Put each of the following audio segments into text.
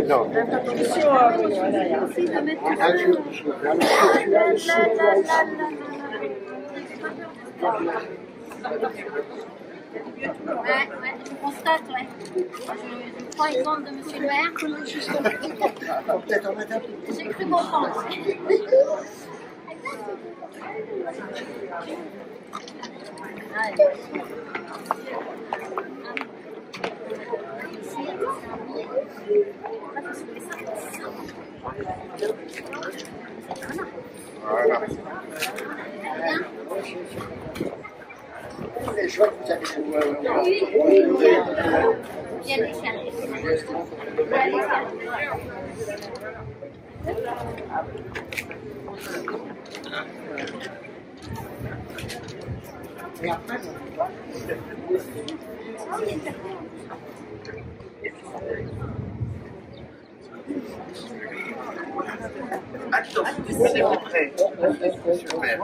Non. Ouais, je constate, ouais. Je prends l'exemple de monsieur le maire. Peut-être en mettre un peu. J'ai cru comprendre. Voilà. Je vois que vous avez Il y a des mais après, attends, c'est prêt. Super.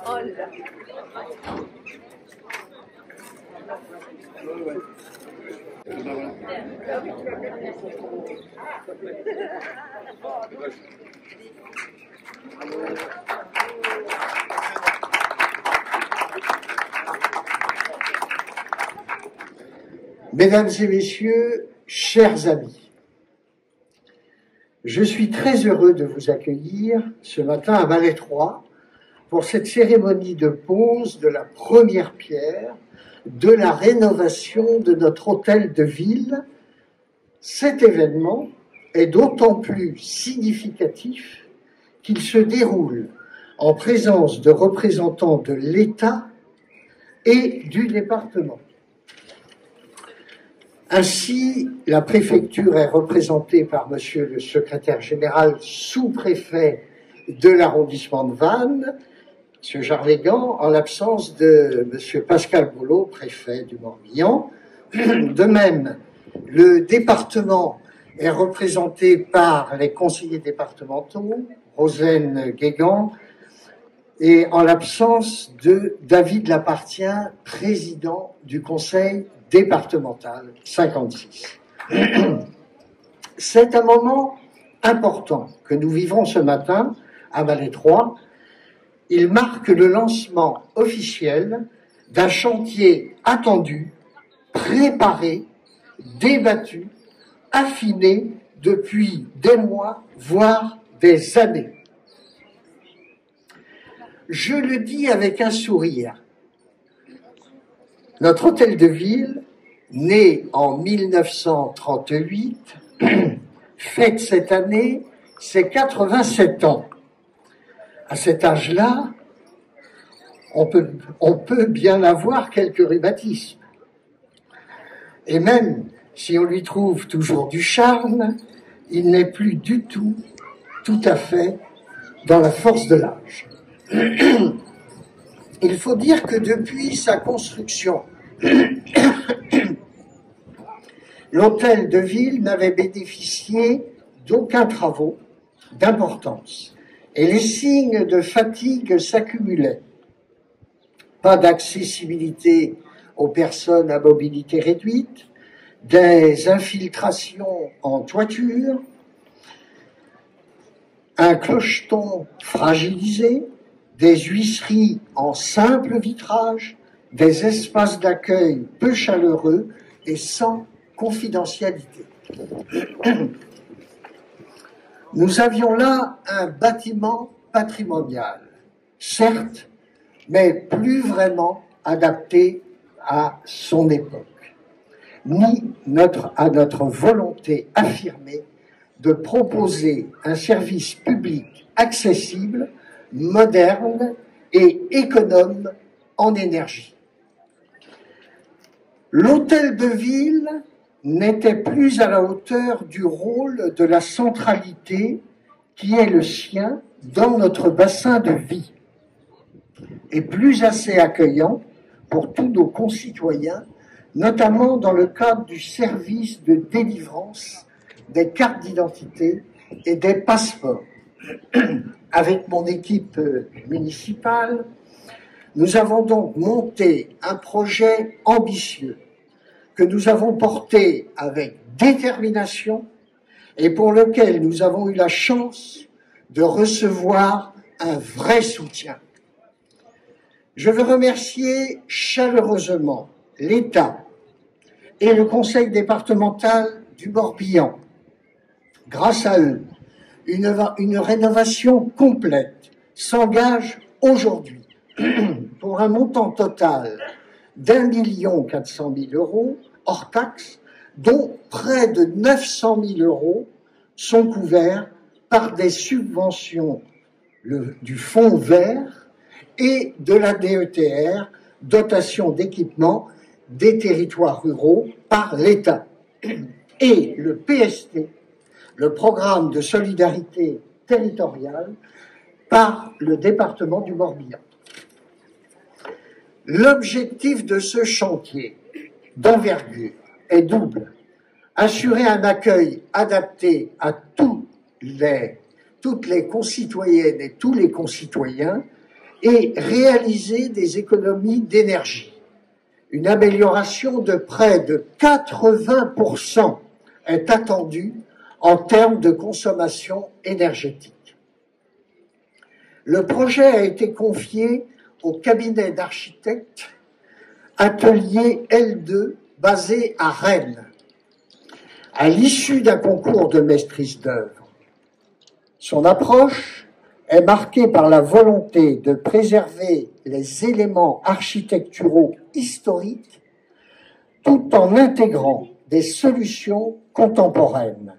Oh là. Mesdames et messieurs, chers amis, je suis très heureux de vous accueillir ce matin à Malétroit pour cette cérémonie de pose de la première pierre de la rénovation de notre hôtel de ville. Cet événement est d'autant plus significatif qu'il se déroule en présence de représentants de l'État et du département. Ainsi, la préfecture est représentée par monsieur le secrétaire général sous-préfet de l'arrondissement de Vannes, monsieur Jarlégan, en l'absence de monsieur Pascal Boulot, préfet du Morbihan. De même, le département est représenté par les conseillers départementaux, Roselyne Guégan, et en l'absence de David Lapartien, président du conseil départemental 56. C'est un moment important que nous vivons ce matin à Malétroit. Il marque le lancement officiel d'un chantier attendu, préparé, débattu, affiné depuis des mois, voire des années. Je le dis avec un sourire. Notre hôtel de ville, né en 1938, fête cette année ses 87 ans. À cet âge-là, on peut bien avoir quelques rhumatismes. Et même si on lui trouve toujours du charme, il n'est plus du tout à fait dans la force de l'âge. Il faut dire que depuis sa construction, l'hôtel de ville n'avait bénéficié d'aucun travaux d'importance et les signes de fatigue s'accumulaient. Pas d'accessibilité aux personnes à mobilité réduite, des infiltrations en toiture, un clocheton fragilisé, des huisseries en simple vitrage, des espaces d'accueil peu chaleureux et sans confidentialité. Nous avions là un bâtiment patrimonial, certes, mais plus vraiment adapté à son époque, ni à notre volonté affirmée de proposer un service public accessible, moderne et économe en énergie. L'hôtel de ville n'était plus à la hauteur du rôle de la centralité qui est le sien dans notre bassin de vie, et plus assez accueillant pour tous nos concitoyens, notamment dans le cadre du service de délivrance des cartes d'identité et des passeports. Avec mon équipe municipale, Nous avons donc monté un projet ambitieux que nous avons porté avec détermination et pour lequel nous avons eu la chance de recevoir un vrai soutien. Je veux remercier chaleureusement l'État et le conseil départemental du Morbihan. Grâce à eux, une rénovation complète s'engage aujourd'hui pour un montant total d'1 400 000 € hors taxes, dont près de 900 000 € sont couverts par des subventions du Fonds vert et de la DETR, dotation d'équipement des territoires ruraux, par l'État. Et le PST, le programme de solidarité territoriale, par le département du Morbihan. L'objectif de ce chantier d'envergure est double: assurer un accueil adapté à toutes les concitoyennes et tous les concitoyens et réaliser des économies d'énergie. Une amélioration de près de 80% est attendue en termes de consommation énergétique. Le projet a été confié au cabinet d'architectes Atelier L2 basé à Rennes, à l'issue d'un concours de maîtrise d'œuvre. Son approche est marquée par la volonté de préserver les éléments architecturaux historiques tout en intégrant des solutions contemporaines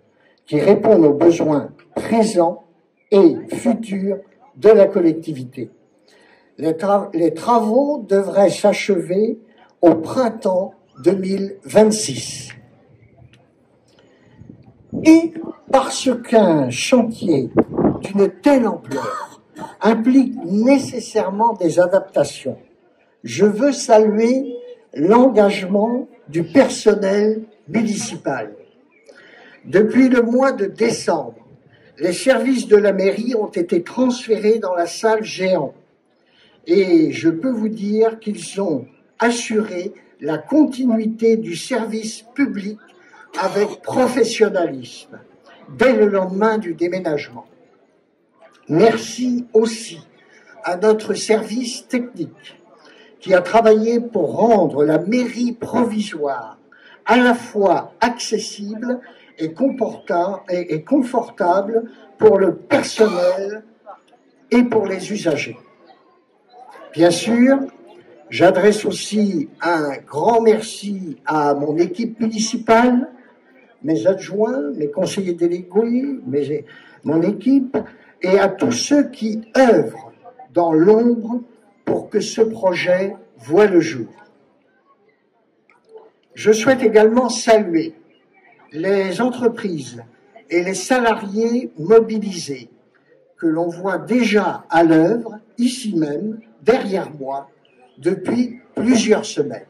qui répondent aux besoins présents et futurs de la collectivité. Les travaux devraient s'achever au printemps 2026. Et parce qu'un chantier d'une telle ampleur implique nécessairement des adaptations, je veux saluer l'engagement du personnel municipal. Depuis le mois de décembre, les services de la mairie ont été transférés dans la salle géant. Et je peux vous dire qu'ils ont assuré la continuité du service public avec professionnalisme dès le lendemain du déménagement. Merci aussi à notre service technique qui a travaillé pour rendre la mairie provisoire à la fois accessible et confortable pour le personnel et pour les usagers. Bien sûr, j'adresse aussi un grand merci à mon équipe municipale, mes adjoints, mes conseillers délégués, mon équipe, et à tous ceux qui œuvrent dans l'ombre pour que ce projet voie le jour. Je souhaite également saluer les entreprises et les salariés mobilisés que l'on voit déjà à l'œuvre, ici même, derrière moi, depuis plusieurs semaines.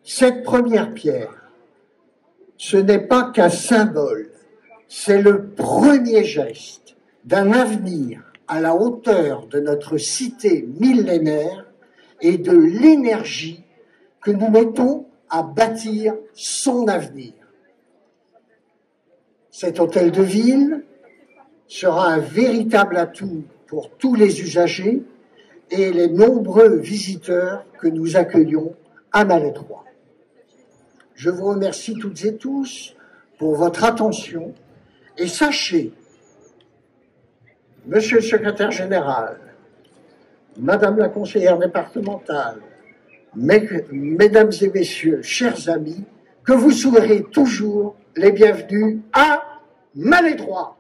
Cette première pierre, ce n'est pas qu'un symbole, c'est le premier geste d'un avenir à la hauteur de notre cité millénaire et de l'énergie que nous mettons à bâtir son avenir. Cet hôtel de ville sera un véritable atout pour tous les usagers et les nombreux visiteurs que nous accueillons à Malétroit. Je vous remercie toutes et tous pour votre attention et sachez, Monsieur le secrétaire général, Madame la conseillère départementale, Mesdames et Messieurs, chers amis, que vous serez toujours les bienvenus à Malétroit.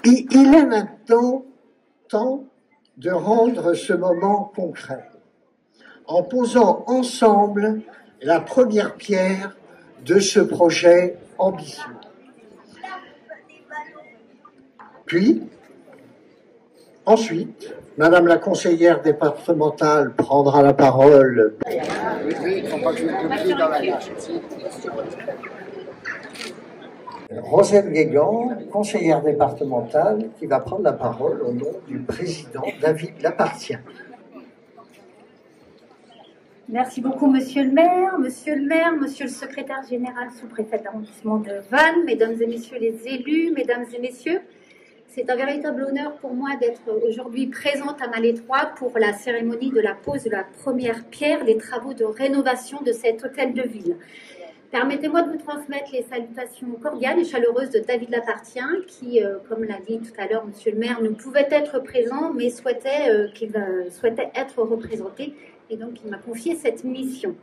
Il est maintenant temps de rendre ce moment concret en posant ensemble la première pierre de ce projet ambitieux. Puis, ensuite, Madame la conseillère départementale prendra la parole. Rosette Guégan, conseillère départementale, qui va prendre la parole au nom du président David Lapartien. Merci beaucoup, Monsieur le maire, Monsieur le secrétaire général sous-préfet d'arrondissement de Vannes, Mesdames et Messieurs les élus, Mesdames et Messieurs. C'est un véritable honneur pour moi d'être aujourd'hui présente à Malétroit pour la cérémonie de la pose de la première pierre des travaux de rénovation de cet hôtel de ville. Permettez-moi de vous transmettre les salutations cordiales et chaleureuses de David Lapartien qui, comme l'a dit tout à l'heure Monsieur le maire, ne pouvait être présent mais souhaitait être représenté et donc il m'a confié cette mission.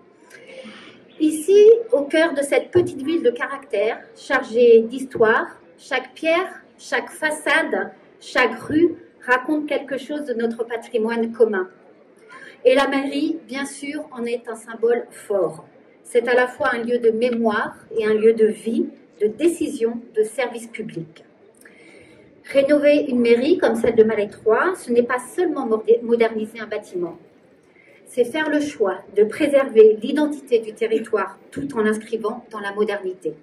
Ici, au cœur de cette petite ville de caractère, chargée d'histoire, chaque pierre, chaque façade, chaque rue raconte quelque chose de notre patrimoine commun. Et la mairie, bien sûr, en est un symbole fort. C'est à la fois un lieu de mémoire et un lieu de vie, de décision, de service public. Rénover une mairie comme celle de Malétroit, ce n'est pas seulement moderniser un bâtiment. C'est faire le choix de préserver l'identité du territoire tout en l'inscrivant dans la modernité.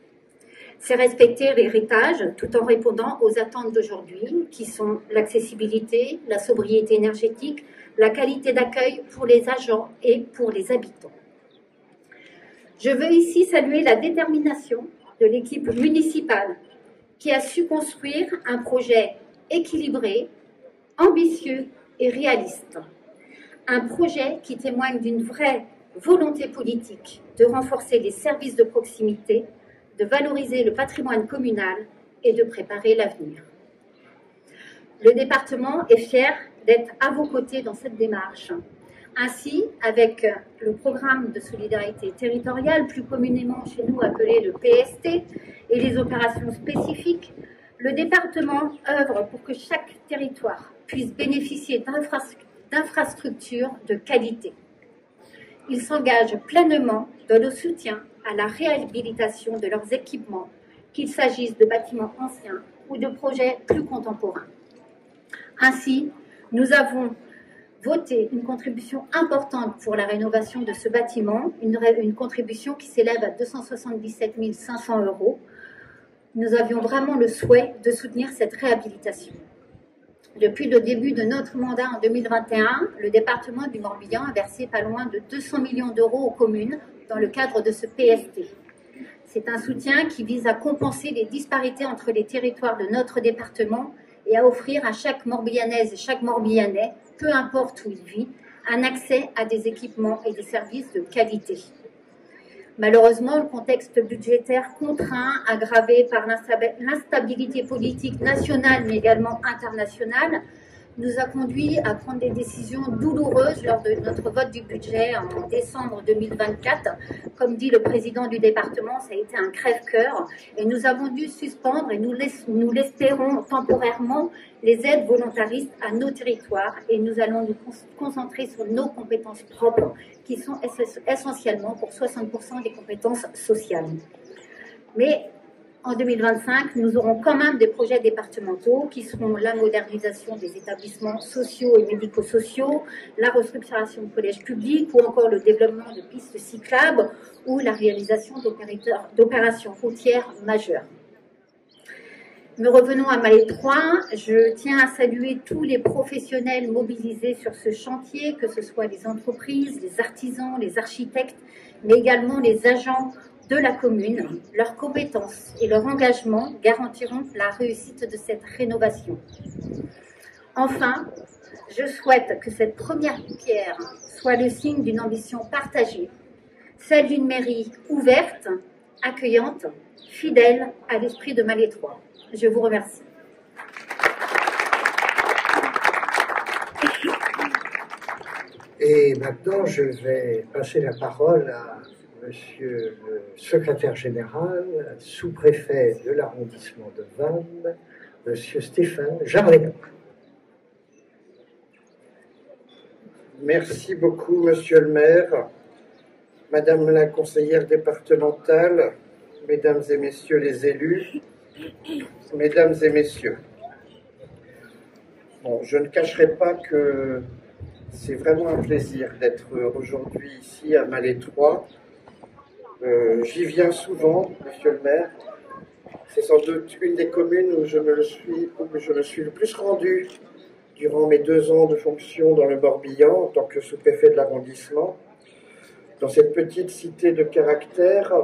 C'est respecter l'héritage tout en répondant aux attentes d'aujourd'hui qui sont l'accessibilité, la sobriété énergétique, la qualité d'accueil pour les agents et pour les habitants. Je veux ici saluer la détermination de l'équipe municipale qui a su construire un projet équilibré, ambitieux et réaliste. Un projet qui témoigne d'une vraie volonté politique de renforcer les services de proximité, de valoriser le patrimoine communal et de préparer l'avenir. Le département est fier d'être à vos côtés dans cette démarche. Ainsi, avec le programme de solidarité territoriale, plus communément chez nous appelé le PST, et les opérations spécifiques, le département œuvre pour que chaque territoire puisse bénéficier d'infrastructures de qualité. Il s'engage pleinement dans le soutien à la réhabilitation de leurs équipements, qu'il s'agisse de bâtiments anciens ou de projets plus contemporains. Ainsi, nous avons voté une contribution importante pour la rénovation de ce bâtiment, une contribution qui s'élève à 277 500 €. Nous avions vraiment le souhait de soutenir cette réhabilitation. Depuis le début de notre mandat en 2021, le département du Morbihan a versé pas loin de 200 millions d'euros aux communes dans le cadre de ce PST. C'est un soutien qui vise à compenser les disparités entre les territoires de notre département et à offrir à chaque Morbihanaise et chaque Morbihanais, peu importe où il vit, un accès à des équipements et des services de qualité. Malheureusement, le contexte budgétaire contraint, aggravé par l'instabilité politique nationale mais également internationale, nous a conduit à prendre des décisions douloureuses lors de notre vote du budget en décembre 2024. Comme dit le président du département, ça a été un crève-cœur et nous avons dû suspendre, et nous l'espérons temporairement, les aides volontaristes à nos territoires et nous allons nous concentrer sur nos compétences propres qui sont essentiellement pour 60% des compétences sociales. Mais en 2025, nous aurons quand même des projets départementaux qui seront la modernisation des établissements sociaux et médico-sociaux, la restructuration de collèges publics ou encore le développement de pistes cyclables ou la réalisation d'opérations routières majeures. Mais revenons à Malétroit, je tiens à saluer tous les professionnels mobilisés sur ce chantier, que ce soit les entreprises, les artisans, les architectes, mais également les agents de la commune. Leurs compétences et leur engagement garantiront la réussite de cette rénovation. Enfin, je souhaite que cette première pierre soit le signe d'une ambition partagée, celle d'une mairie ouverte, accueillante, fidèle à l'esprit de Malétroit. Je vous remercie. Et maintenant, je vais passer la parole à Monsieur le secrétaire général, sous-préfet de l'arrondissement de Vannes, Monsieur Stéphane Jarlegan. Merci beaucoup, Monsieur le maire, Madame la conseillère départementale, Mesdames et Messieurs les élus, Mesdames et Messieurs. Bon, je ne cacherai pas que c'est vraiment un plaisir d'être aujourd'hui ici à Malétroit. J'y viens souvent, Monsieur le maire, C'est sans doute une des communes où je me suis le plus rendu durant mes 2 ans de fonction dans le Morbihan en tant que sous-préfet de l'arrondissement, dans cette petite cité de caractère,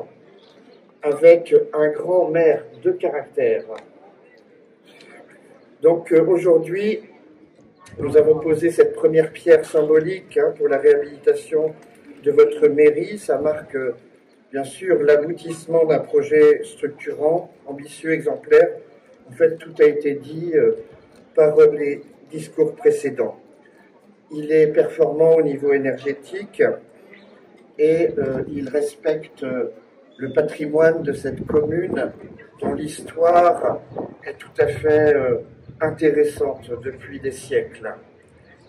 avec un grand maire de caractère. Donc aujourd'hui, nous avons posé cette première pierre symbolique pour la réhabilitation de votre mairie. Ça marque bien sûr l'aboutissement d'un projet structurant, ambitieux, exemplaire. En fait, tout a été dit par les discours précédents. Il est performant au niveau énergétique et il respecte le patrimoine de cette commune dont l'histoire est tout à fait intéressante depuis des siècles.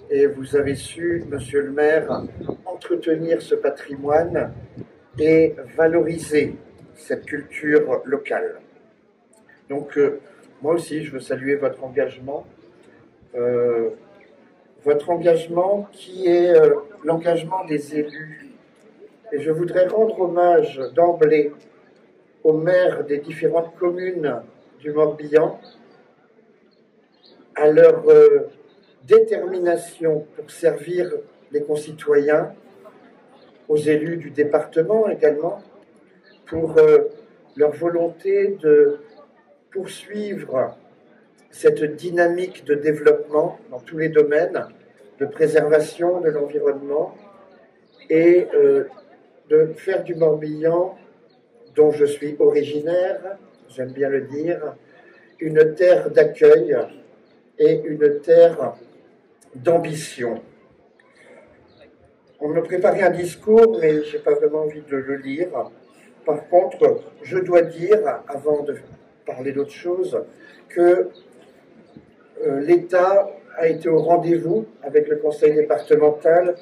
Et vous avez su, monsieur le maire, entretenir ce patrimoine et valoriser cette culture locale. Donc, moi aussi, je veux saluer votre engagement qui est l'engagement des élus. Et je voudrais rendre hommage d'emblée aux maires des différentes communes du Morbihan, à leur détermination pour servir les concitoyens, aux élus du département également, pour leur volonté de poursuivre cette dynamique de développement dans tous les domaines, de préservation de l'environnement et de faire du Morbihan, dont je suis originaire, j'aime bien le dire, une terre d'accueil et une terre d'ambition. On me préparait un discours, mais je n'ai pas vraiment envie de le lire. Par contre, je dois dire, avant de parler d'autre chose, que l'État a été au rendez-vous avec le conseil départemental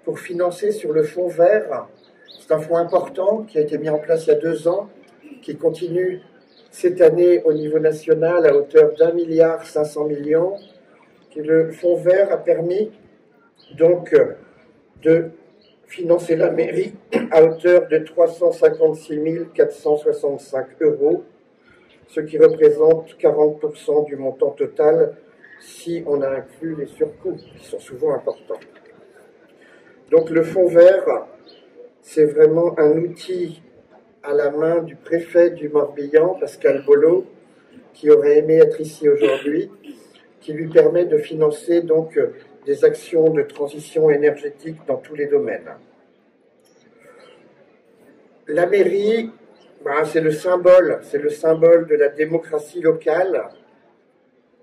pour financer sur le fonds vert. C'est un fonds important qui a été mis en place il y a 2 ans, qui continue cette année au niveau national à hauteur d'1,5 milliard. Le fonds vert a permis donc de financer la mairie à hauteur de 356 465 €, ce qui représente 40% du montant total si on a inclus les surcoûts, qui sont souvent importants. Donc le fonds vert, c'est vraiment un outil à la main du préfet du Morbihan, Pascal Bollot, qui aurait aimé être ici aujourd'hui, qui lui permet de financer donc des actions de transition énergétique dans tous les domaines. La mairie, c'est le symbole de la démocratie locale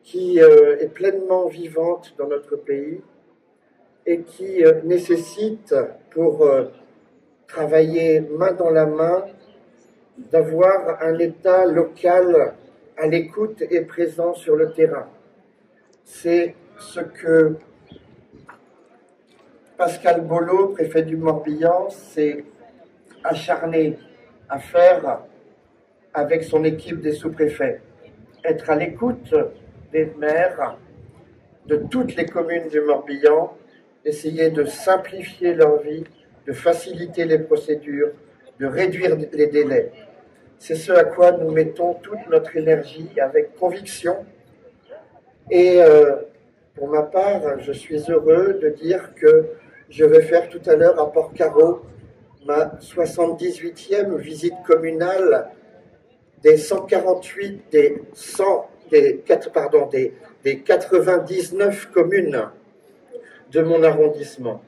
qui est pleinement vivante dans notre pays et qui nécessite, pour travailler main dans la main, d'avoir un État local à l'écoute et présent sur le terrain. C'est ce que Pascal Bollot, préfet du Morbihan, s'est acharné à faire avec son équipe des sous-préfets. Être à l'écoute des maires de toutes les communes du Morbihan, essayer de simplifier leur vie, de faciliter les procédures, de réduire les délais. C'est ce à quoi nous mettons toute notre énergie avec conviction. Et pour ma part, je suis heureux de dire que je vais faire tout à l'heure à Port-Carreau ma 78e visite communale des 148, des 99 communes de mon arrondissement.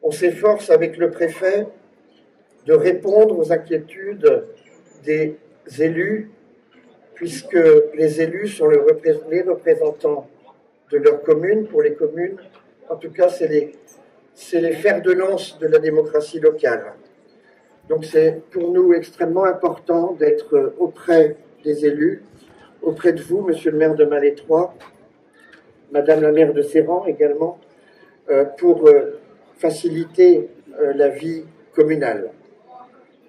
On s'efforce avec le préfet de répondre aux inquiétudes des élus, puisque les élus sont les représentants de leur commune. Pour les communes, en tout cas, c'est les fers de lance de la démocratie locale. Donc c'est pour nous extrêmement important d'être auprès des élus, auprès de vous, monsieur le maire de Malétroit, madame la maire de Serran également, pour faciliter la vie communale.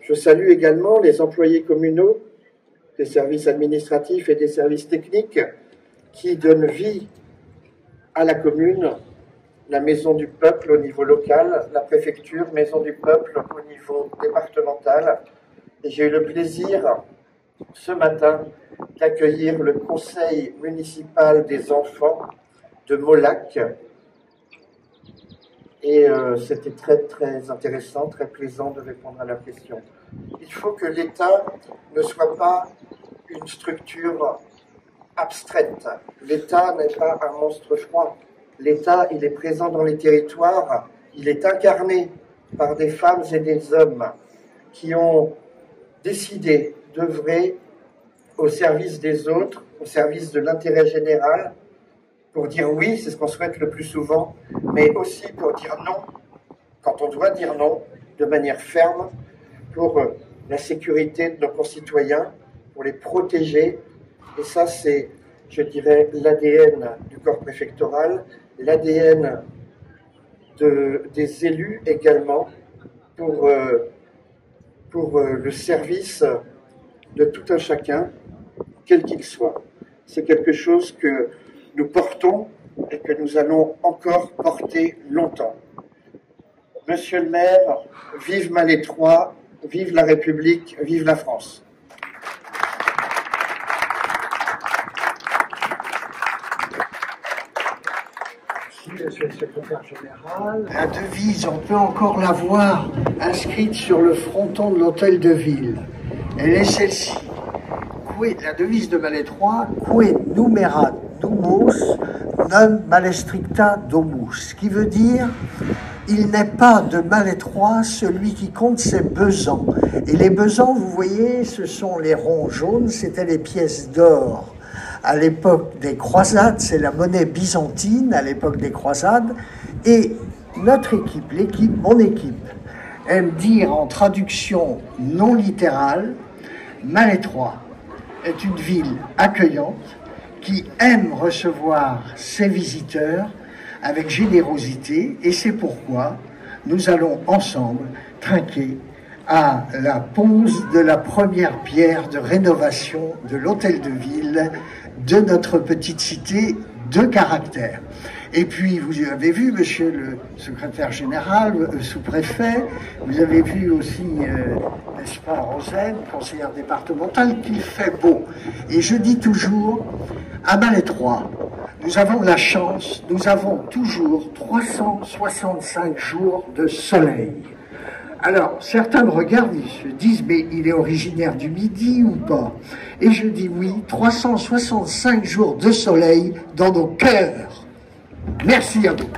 Je salue également les employés communaux des services administratifs et des services techniques qui donnent vie à la commune, la Maison du Peuple au niveau local, la préfecture, Maison du Peuple au niveau départemental. Et j'ai eu le plaisir ce matin d'accueillir le conseil municipal des enfants de Molac. Et c'était très, très intéressant, très plaisant de répondre à la question. Il faut que l'État ne soit pas une structure abstraite. L'État n'est pas un monstre froid. L'État, il est présent dans les territoires, il est incarné par des femmes et des hommes qui ont décidé d'œuvrer au service des autres, au service de l'intérêt général, pour dire oui, c'est ce qu'on souhaite le plus souvent, mais aussi pour dire non, quand on doit dire non, de manière ferme, pour la sécurité de nos concitoyens, pour les protéger. Et ça, c'est, je dirais, l'ADN du corps préfectoral, l'ADN des élus également, pour le service de tout un chacun, quel qu'il soit. C'est quelque chose que nous portons et que nous allons encore porter longtemps. Monsieur le maire, vive Malétroit, vive la République, vive la France. Merci, monsieur le secrétaire général. La devise, on peut encore la voir inscrite sur le fronton de l'hôtel de ville. Elle est celle-ci. La devise de Malétroit, quae numerat nummos non malestricta domus, ce qui veut dire il n'est pas de Malétroit celui qui compte ses besants. Et les besants, vous voyez, ce sont les ronds jaunes, c'était les pièces d'or à l'époque des croisades, c'est la monnaie byzantine à l'époque des croisades. Et notre équipe, mon équipe, aime dire en traduction non littérale, Malétroit est une ville accueillante qui aime recevoir ses visiteurs avec générosité, et c'est pourquoi nous allons ensemble trinquer à la pose de la première pierre de rénovation de l'hôtel de ville de notre petite cité de caractère. Et puis, vous avez vu, monsieur le secrétaire général, sous-préfet, vous avez vu aussi, n'est-ce pas, Rosette, conseillère départementale, qu'il fait beau. Et je dis toujours, à Malétroit, nous avons la chance, nous avons toujours 365 jours de soleil. Alors, certains me regardent, ils se disent, mais il est originaire du Midi ou pas? Et je dis oui, 365 jours de soleil dans nos cœurs. Merci à vous.